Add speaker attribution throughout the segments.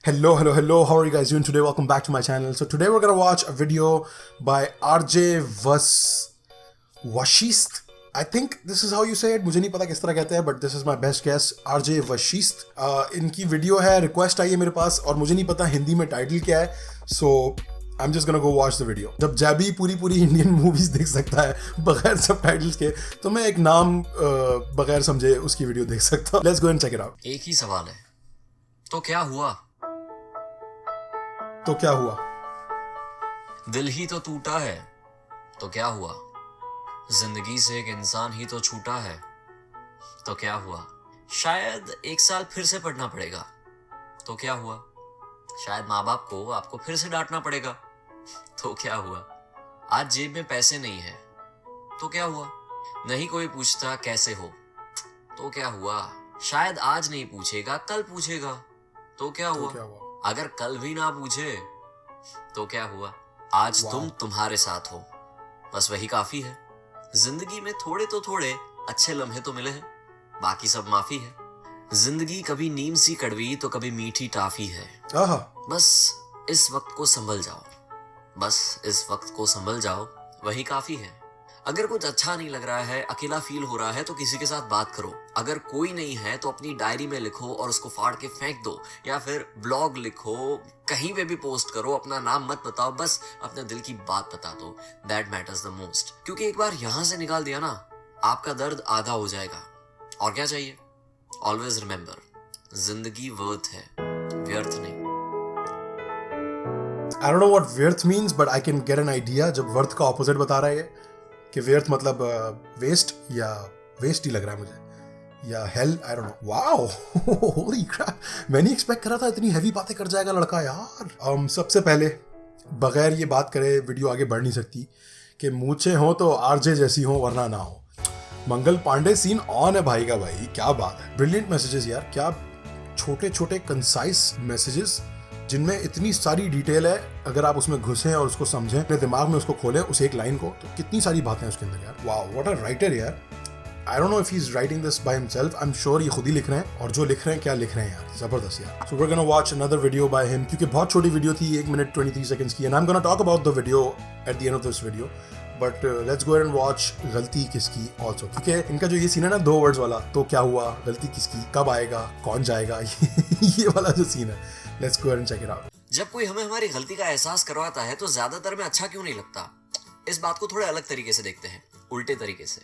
Speaker 1: Hello. How are you guys doing today? Welcome back to my channel. So today we're gonna watch a video by RJ Washist. I think this is how you say it. मुझे नहीं पता किस तरह कहते हैं, but this is my best guess. RJ Washist. इनकी video है, request आई है मेरे पास और मुझे नहीं पता हिंदी में टाइटल क्या है. So I'm just gonna go watch the video. जब जैबी पूरी इंडियन मूवीज देख सकता है बगैर सबटाइटल्स के, तो मैं एक नाम बगैर समझे उसकी वीडियो देख सकता हूँ. Let's go and check it out.
Speaker 2: एक ही सवाल है, तो क्या हुआ?
Speaker 1: तो क्या हुआ?
Speaker 2: दिल ही तो टूटा है, तो क्या हुआ? जिंदगी से एक इंसान ही तो छूटा है, तो क्या हुआ? शायद एक साल फिर से पढ़ना पड़ेगा, तो क्या हुआ? शायद माँ बाप को आपको फिर से डांटना पड़ेगा, तो क्या हुआ? आज जेब में पैसे नहीं है, तो क्या हुआ? नहीं कोई पूछता कैसे हो, तो क्या हुआ? शायद आज नहीं पूछेगा कल पूछेगा, तो क्या हुआ? अगर कल भी ना पूछे तो क्या हुआ? आज तुम्हारे साथ हो, बस वही काफी है. जिंदगी में थोड़े तो थोड़े अच्छे लम्हे तो मिले हैं, बाकी सब माफी है. जिंदगी कभी नीम सी कड़वी तो कभी मीठी टाफी है. बस इस वक्त को संभल जाओ, वही काफी है. अगर कुछ अच्छा नहीं लग रहा है, अकेला फील हो रहा है, तो किसी के साथ बात करो. अगर कोई नहीं है तो अपनी डायरी में लिखो और उसको फाड़ के फेंक दो, या फिर ब्लॉग लिखो, कहीं पे भी पोस्ट करो. अपना नाम मत बताओ, बस अपने दिल की बात बता दो. That matters the most. क्योंकि एक बार यहां से निकाल दिया ना, आपका दर्द आधा हो जाएगा. और क्या चाहिए? ऑलवेज रिमेंबर, जिंदगी वर्थ है, व्यर्थ नहीं.
Speaker 1: I don't know what व्यर्थ means, but I can get an idea. जब वर्थ का ऑपोजिट बता रहा है कि व्यर्थ मतलब वेस्ट, या वेस्ट ही लग रहा है मुझे, या hell, I don't know. Wow, holy crap, मैं नहीं एक्सपेक्ट कर रहा था इतनी हैवी बातें कर जाएगा लड़का यार. सबसे पहले बगैर ये बात करे वीडियो आगे बढ़ नहीं सकती कि मूछें हो तो आरजे जैसी हो वरना ना हो. मंगल पांडे सीन ऑन है भाई का. भाई क्या बात है, ब्रिलियंट मैसेजेस यार. क्या छोटे कंसाइज मैसेजेस जिनमें इतनी सारी डिटेल है. अगर आप उसमें घुसें और उसको समझें, अपने दिमाग में उसको खोलें उस एक लाइन को, तो कितनी सारी बातें हैं उसके अंदर यार. वाओ, व्हाट अ राइटर यार. आई don't know if he is writing this by himself. I am sure ये खुद ही लिख रहे हैं, और जो लिख रहे हैं क्या लिख रहे हैं यार, जबरदस्त यार. So we are gonna watch another video by him, क्योंकि बहुत छोटी वीडियो थी, 1 मिनट 23 सेकंड्स की. And I am gonna talk about the video at the end of this video. But let's go and watch गलती किसकी also, क्योंकि इनका जो ये सीन है ना 2 वर्ड्स वाला, तो क्या हुआ, गलती किसकी, कब आएगा, कौन जाएगा, ये वाला जो सीन है. Let's go and check it out.
Speaker 2: जब कोई हमें हमारी गलती का एहसास करवाता है तो ज्यादातर में अच्छा क्यों नहीं लगता? इस बात को थोड़े अलग तरीके से देखते हैं, उल्टे तरीके से.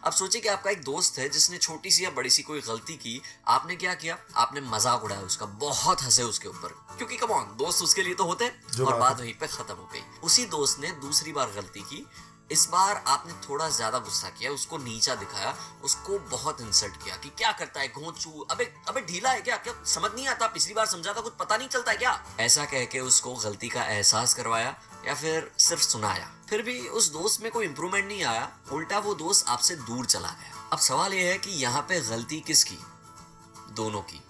Speaker 2: अब सोचिए कि आपका एक दोस्त है जिसने छोटी सी या बड़ी सी कोई गलती की. आपने क्या किया? आपने मजाक उड़ाया उसका, बहुत हंसे उसके ऊपर, क्योंकि कम ऑन, दोस्त उसके लिए तो होते हैं. और बात वहीं पे खत्म हो गई. उसी दोस्त ने दूसरी बार गलती की. इस बार आपने थोड़ा ज्यादा गुस्सा किया, उसको नीचा दिखाया, उसको बहुत इंसल्ट किया कि क्या करता है घोंचू, अबे ढीला है क्या समझ नहीं आता, पिछली बार समझा था, कुछ पता नहीं चलता है क्या? ऐसा कह के उसको गलती का एहसास करवाया, या फिर सिर्फ सुनाया. फिर भी उस दोस्त में कोई इंप्रूवमेंट नहीं आया, उल्टा वो दोस्त आपसे दूर चला गया. अब सवाल ये है कि यहाँ पे गलती किसकी? दोनों की,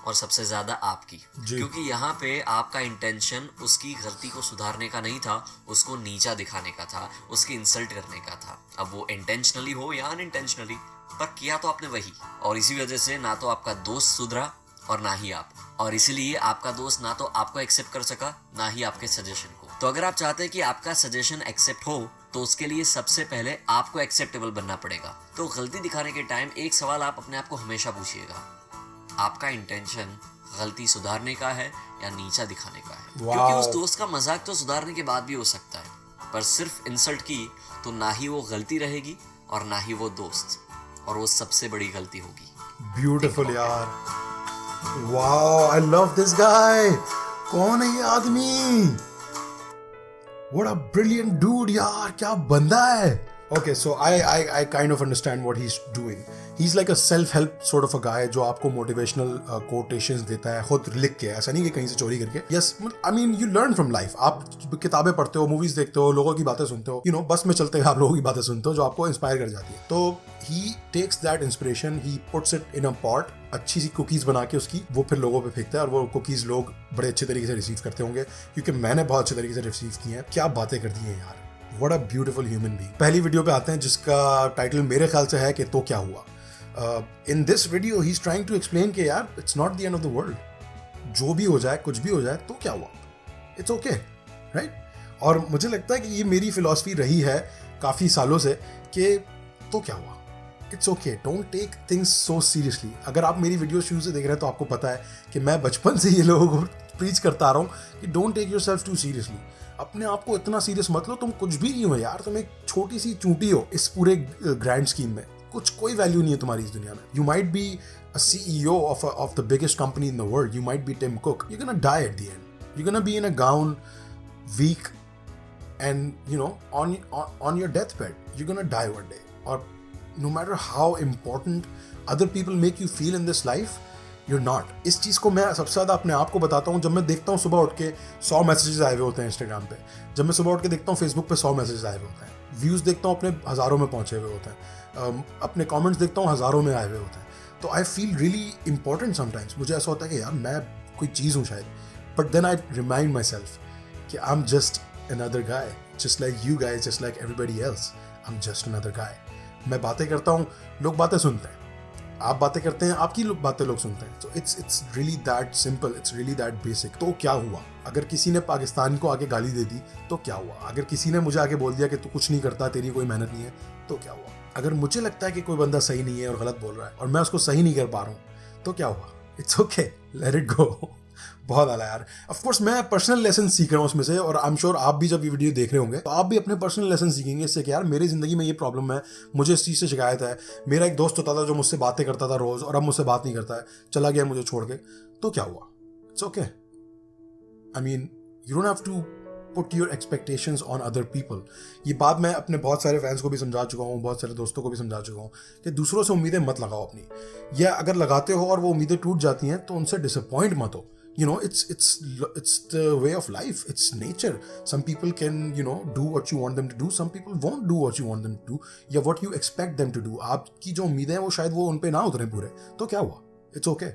Speaker 2: और सबसे ज्यादा आपकी. क्योंकि यहाँ पे आपका इंटेंशन उसकी गलती को सुधारने का नहीं था, उसको नीचा दिखाने का था, उसकी इंसल्ट करने का था. अब वो इंटेंशनली हो या अनइंटेंशनली, पर किया तो आपने वही. और इसी वजह से ना तो आपका दोस्त सुधरा और ना ही आप. और इसीलिए आपका दोस्त ना तो आपको एक्सेप्ट कर सका, ना ही आपके सजेशन को. तो अगर आप चाहते हैं कि आपका सजेशन एक्सेप्ट हो, तो उसके लिए सबसे पहले आपको एक्सेप्टेबल बनना पड़ेगा. तो गलती दिखाने के टाइम एक सवाल आप अपने आप को हमेशा पूछिएगा, आपका इंटेंशन गलती सुधारने का है या नीचा दिखाने का है? क्योंकि उस दोस्त का मजाक तो सुधारने के बाद भी हो सकता है, पर सिर्फ इंसल्ट की तो ना ही वो गलती रहेगी और ना ही वो दोस्त, और वो सबसे बड़ी गलती होगी.
Speaker 1: ब्यूटीफुल यार. Wow, I love this guy. कौन है ये आदमी? व्हाट अ ब्रिलियंट डूड यार, क्या बंदा है. Okay, so I kind of understand what he's doing. He's like a self-help sort of a guy जो आपको motivational quotations देता है खुद लिख के, ऐसा नहीं कि कहीं से चोरी करके. Yes, I mean you learn from life. आप किताबें पढ़ते हो, मूवीज देखते हो, लोगों की बातें सुनते हो, बस में चलते हुए आप लोगों की बातें सुनते हो जो आपको इंस्पायर कर जाती है. तो he takes that inspiration, he puts it in a pot, अच्छी सी कुकीज बना के उसकी वो फिर लोगों पे फेंकता है, और वो कुकीज लोग बड़े अच्छे तरीके से रिसीव करते होंगे, क्योंकि मैंने बहुत अच्छे तरीके से रिसीव की हैं. क्या बातें कर दी हैं यार. What a beautiful human being. पहली वीडियो पे आते हैं जिसका टाइटल मेरे ख्याल से है कि तो क्या हुआ. In this video he's trying to explain कि यार it's not the end of the world. जो भी हो जाए, कुछ भी हो जाए, तो क्या हुआ, इट्स ओके, राइट। और मुझे लगता है कि ये मेरी फिलॉसफी रही है काफ़ी सालों से कि तो क्या हुआ, it's okay, don't take things so seriously. अगर आप मेरी वीडियो शुरू से देख रहे हैं तो आपको पता है कि मैं बचपन से ये लोगों को प्रीच करता आ रहा हूँ कि don't take yourself too seriously. अपने आप को इतना सीरियस मत लो, तुम कुछ भी नहीं हो यार, तुम एक छोटी सी चूंटी हो इस पूरे ग्रैंड स्कीम में, कुछ कोई वैल्यू नहीं है तुम्हारी इस दुनिया में। You might be a CEO of the biggest company in the world, you might be Tim Cook, you're gonna die at the end, you're gonna be in a gown, weak, and you know, on your deathbed, you're gonna die one day. Or no matter how important other people make you feel in this life, you're not. इस चीज़ को मैं सबसे ज़्यादा अपने आप को बताता हूँ जब मैं देखता हूँ सुबह उठ के 100 मैसेजेस आए हुए होते हैं इंस्टाग्राम पे, जब मैं सुबह उठ के देखता हूँ फेसबुक पे 100 मैसेजेस आए हुए होते हैं, व्यूज़ देखता हूँ अपने हज़ारों में पहुँचे हुए होते हैं, अपने कमेंट्स देखता हूँ हज़ारों में आए हुए होते हैं, तो I feel really important sometimes. मुझे ऐसा होता है कि यार मैं कोई चीज़ हूँ शायद, but then I remind myself कि I am just another guy, just like you guys, just like everybody else, I am just another guy. मैं बातें करता हूँ, लोग बातें सुनते हैं, आप बातें करते हैं, आपकी बातें लोग सुनते हैं। तो it's really that simple, it's really that basic. तो क्या हुआ अगर किसी ने पाकिस्तान को आके गाली दे दी, तो क्या हुआ अगर किसी ने मुझे आके बोल दिया कि तू कुछ नहीं करता, तेरी कोई मेहनत नहीं है, तो क्या हुआ अगर मुझे लगता है कि कोई बंदा सही नहीं है और गलत बोल रहा है और मैं उसको सही नहीं कर पा रहा हूँ, तो क्या हुआ, it's okay, let it go. बहुत आला यार। ऑफ कोर्स मैं पर्सनल लेसन सीख रहा हूँ उसमें से, और आई एम श्योर आप भी जब ये वीडियो देख रहे होंगे तो आप भी अपने पर्सनल लेसन सीखेंगे इससे कि यार मेरी जिंदगी में ये प्रॉब्लम है, मुझे इस चीज़ से शिकायत है। मेरा एक दोस्त होता था जो मुझसे बातें करता था रोज़, और अब मुझसे बात नहीं करता है, चला गया मुझे छोड़ के, तो क्या हुआ, it's okay. I mean you don't have to put your expectations on other people. ये बात मैं अपने बहुत सारे फैंस को भी समझा चुका हूँ, बहुत सारे दोस्तों को भी समझा चुका हूँ कि दूसरों से उम्मीदें मत लगाओ अपनी, या अगर लगाते हो और वो उम्मीदें टूट जाती हैं तो उनसे डिसअपॉइंट मत हो। You know, it's the way of life, it's nature. Some people can, you know, do what you want them to do, some people won't do what you want them to do, या what you expect them to do. आपकी जो उम्मीदें हैं वो शायद वो उन पे ना उतरे पूरे, तो क्या हुआ, it's okay,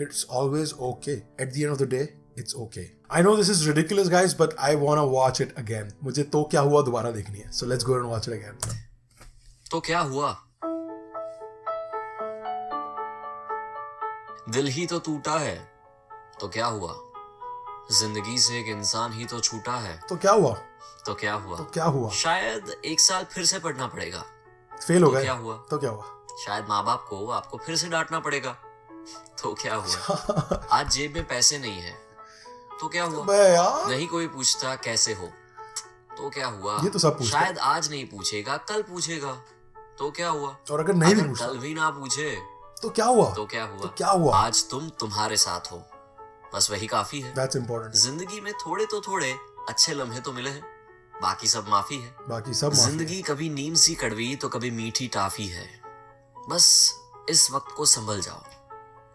Speaker 1: it's always okay. At the end of the day, it's okay. I know this is ridiculous guys, but I wanna watch it again. मुझे तो क्या हुआ दोबारा देखनी है, so let's go and watch it again.
Speaker 2: तो क्या हुआ, दिल ही तो टूटा है, तो क्या हुआ, जिंदगी से एक इंसान ही तो छूटा है,
Speaker 1: तो क्या हुआ,
Speaker 2: तो क्या हुआ,
Speaker 1: तो क्या हुआ,
Speaker 2: शायद 1 साल फिर से पढ़ना पड़ेगा,
Speaker 1: फेल हो
Speaker 2: तो
Speaker 1: गए,
Speaker 2: क्या हुआ,
Speaker 1: तो क्या हुआ,
Speaker 2: शायद माँ बाप को आपको फिर से डांटना पड़ेगा, तो क्या हुआ, आज जेब में पैसे नहीं है, तो क्या हुआ,
Speaker 1: यार
Speaker 2: नहीं कोई पूछता कैसे हो, तो क्या हुआ,
Speaker 1: ये तो सब पूछते
Speaker 2: शायद आज नहीं पूछेगा कल पूछेगा, तो क्या हुआ,
Speaker 1: और अगर नहीं भी
Speaker 2: अगर
Speaker 1: पूछता
Speaker 2: कल भी ना पूछे
Speaker 1: तो क्या हुआ,
Speaker 2: तो क्या हुआ,
Speaker 1: तो क्या हुआ,
Speaker 2: आज तुम तुम्हारे साथ हो, बस वही काफी है।
Speaker 1: That's important.
Speaker 2: जिंदगी में थोड़े तो थोड़े अच्छे लम्हे तो मिले हैं, बाकी सब माफी है।
Speaker 1: बाकी सब माफी।
Speaker 2: जिंदगी कभी नीम सी कड़वी तो कभी मीठी टाफी है, बस इस वक्त को संभल जाओ,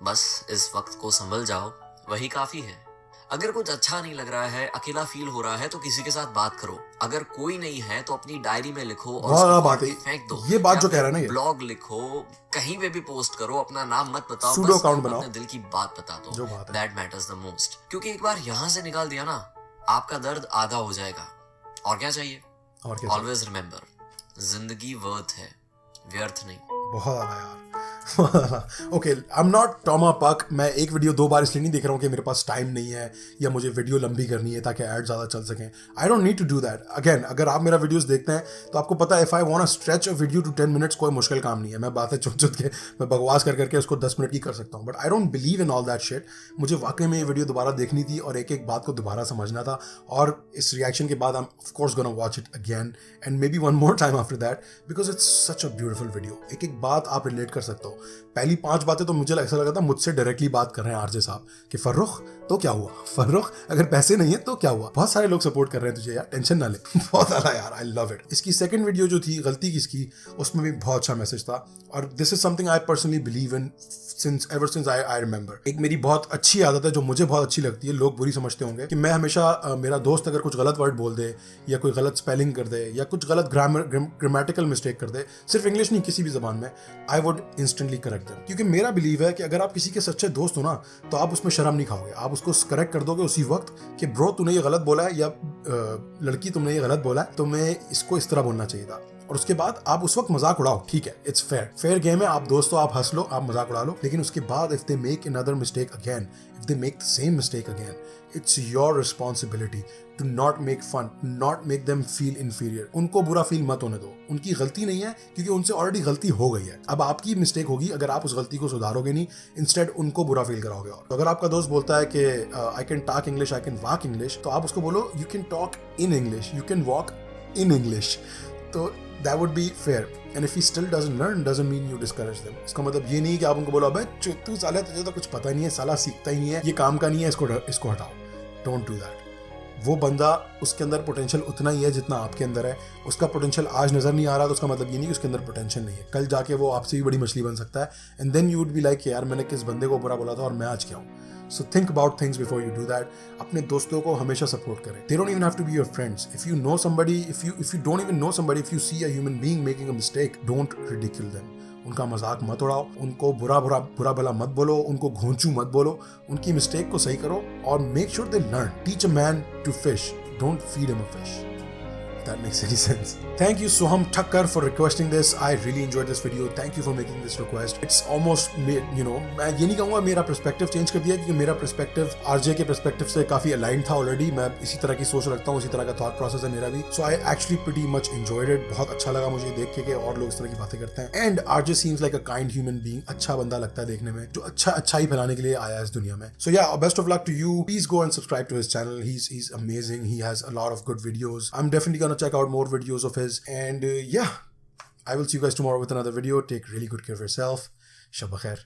Speaker 2: बस इस वक्त को संभल जाओ, वही काफी है। अगर कुछ अच्छा नहीं लग रहा है, अकेला फील हो रहा है, तो किसी के साथ बात करो। अगर कोई नहीं है तो अपनी डायरी में लिखो और उसको
Speaker 1: बात है,
Speaker 2: फेंक दो।
Speaker 1: ये बात जो कह रहा है ना, ये
Speaker 2: ब्लॉग लिखो, कहीं पे भी पोस्ट करो, अपना नाम मत बताओ,
Speaker 1: सूडो
Speaker 2: बस
Speaker 1: अकाउंट बनाओ,
Speaker 2: अपने दिल की बात बता दो,
Speaker 1: जो बात है।
Speaker 2: That matters the most. क्योंकि एक बार यहाँ से निकाल दिया ना, आपका दर्द आधा हो जाएगा। और क्या चाहिए,
Speaker 1: और क्या,
Speaker 2: ऑलवेज रिमेम्बर, जिंदगी वर्थ है, व्यर्थ नहीं।
Speaker 1: बहुत आला यार। ओके, आई एम नॉट टॉमा पक। मैं एक वीडियो 2 बार इसलिए नहीं देख रहा हूँ कि मेरे पास टाइम नहीं है या मुझे वीडियो लंबी करनी है ताकि ऐड ज़्यादा चल सकें। I don't need to do that. Again, अगर आप मेरा वीडियोस देखते हैं तो आपको पता है, if I want to stretch a video to 10 minutes कोई मुश्किल काम नहीं है। मैं बातें चुन के, मैं बकवास कर करके उसको 10 मिनट की कर सकता हूँ, but I don't believe in all that shit. मुझे वाकई में ये वीडियो दोबारा देखनी थी और एक एक बात को दोबारा समझना था, और इस रिएक्शन के बाद I am of course gonna watch it again and may be one more time after that, because it's such a beautiful video. एक एक बात आप रिलेट कर सकते हो। पहली 5 बातें तो मुझे ऐसा लगा था मुझसे डायरेक्टली बात कर रहे हैं आरजे साहब कि फर्रुख तो क्या हुआ, फर्रुख अगर पैसे नहीं है तो क्या हुआ। बहुत सारे लोग सपोर्ट कर रहे हैं तुझे यार, टेंशन ना ले। बहुत आला यार, आई लव इट। इसकी सेकंड वीडियो जो थी गलती किसकी, उसमें भी बहुत अच्छा मैसेज था, और this is something I personally believe in ever since I remember. एक मेरी बहुत अच्छी आदत है जो मुझे बहुत अच्छी लगती है, लोग बुरी समझते होंगे, कि मैं हमेशा मेरा दोस्त अगर कुछ गलत वर्ड बोल दे या कोई गलत स्पेलिंग कर दे या कुछ गलत ग्रामेटिकल मिस्टेक कर दे, सिर्फ इंग्लिश नहीं किसी भी जबान में, I would instantly correct them. क्योंकि मेरा बिलीव है कि अगर आप किसी के सच्चे दोस्त हो ना, तो आप उसमें शर्म नहीं खाओगे, आप उसको करेक्ट कर दोगे उसी वक्त कि ब्रो तूने ये गलत बोला है, या लड़की तुमने ये गलत बोला है, तो मैं इसको इस तरह बोलना चाहिए था। और उसके बाद आप उस वक्त मजाक उड़ाओ, ठीक है, इट्स फेयर गेम है, आप दोस्तों आप हंस लो, आप मजाक उड़ा लो, लेकिन उसके बाद if they make another mistake again, if they make the same mistake again, it's your responsibility to not make fun, not make them feel inferior. उनको बुरा फील मत होने दो, उनकी गलती नहीं है क्योंकि उनसे ऑलरेडी गलती हो गई है। अब आपकी मिस्टेक होगी अगर आप उस गलती को सुधारोगे नहीं, इंस्टेड उनको बुरा फील कराओगे। और अगर आपका दोस्त बोलता है कि I can talk English, I can walk English, तो आप उसको बोलो you can talk in English, you can walk in English. तो that would be fair, and if he still doesn't learn doesn't mean you discourage them। इसका मतलब ये नहीं कि आप उनको बोलो अबे तू साले तुझे तो कुछ पता नहीं है, साला सीखता ही नहीं है, ये काम का नहीं है, इसको हटाओ। Don't do that. वो बंदा, उसके अंदर पोटेंशियल उतना ही है जितना आपके अंदर है। उसका पोटेंशियल आज नजर नहीं आ रहा तो उसका मतलब ये नहीं कि उसके अंदर पोटेंशियल नहीं है, कल जाके वो आपसे भी बड़ी मछली बन सकता है। And then you would be like यार मैंने किस बंदे को बुरा बोला था और मैं आज क्या हूँ। So think about things before you do that। अपने दोस्तों को हमेशा सपोर्ट करें। They don't even have to be your friends। If you know somebody, if you don't even know somebody, if you see a human being making a mistake, don't ridicule them। उनका मजाक मत उड़ाओ, उनको बुरा भला मत बोलो, उनको घोंचू मत बोलो, उनकी मिस्टेक को सही करो और make sure they learn। Teach a man to fish, don't feed him a fish। That makes any sense। Thank you Soham Thakkar for requesting this। I really enjoyed this video। Thank you for making this request। It's almost made, you know, मैं ये नहीं कहूँगा मेरा perspective change कर दिया क्योंकि मेरा perspective RJ के perspective से काफी aligned था already। मैं इसी तरह की सोच रखता हूँ, इसी तरह का thought process है मेरा भी। So I actually pretty much enjoyed it। बहुत अच्छा लगा मुझे देख के कि और लोग इस तरह की बातें करते हैं। And RJ seems like a kind human being। अच्छा बंदा लगता है देखने में, जो अच्छाई फैलाने के लिए आया है इस दुनिया में। So yeah, best of luck to you। Please go and subscribe to his channel। He's amazing। He has a lot of good videos। I'm definitely gonna check out more videos of his, and yeah, I will see you guys tomorrow with another video। Take really good care of yourself। Shab Khair।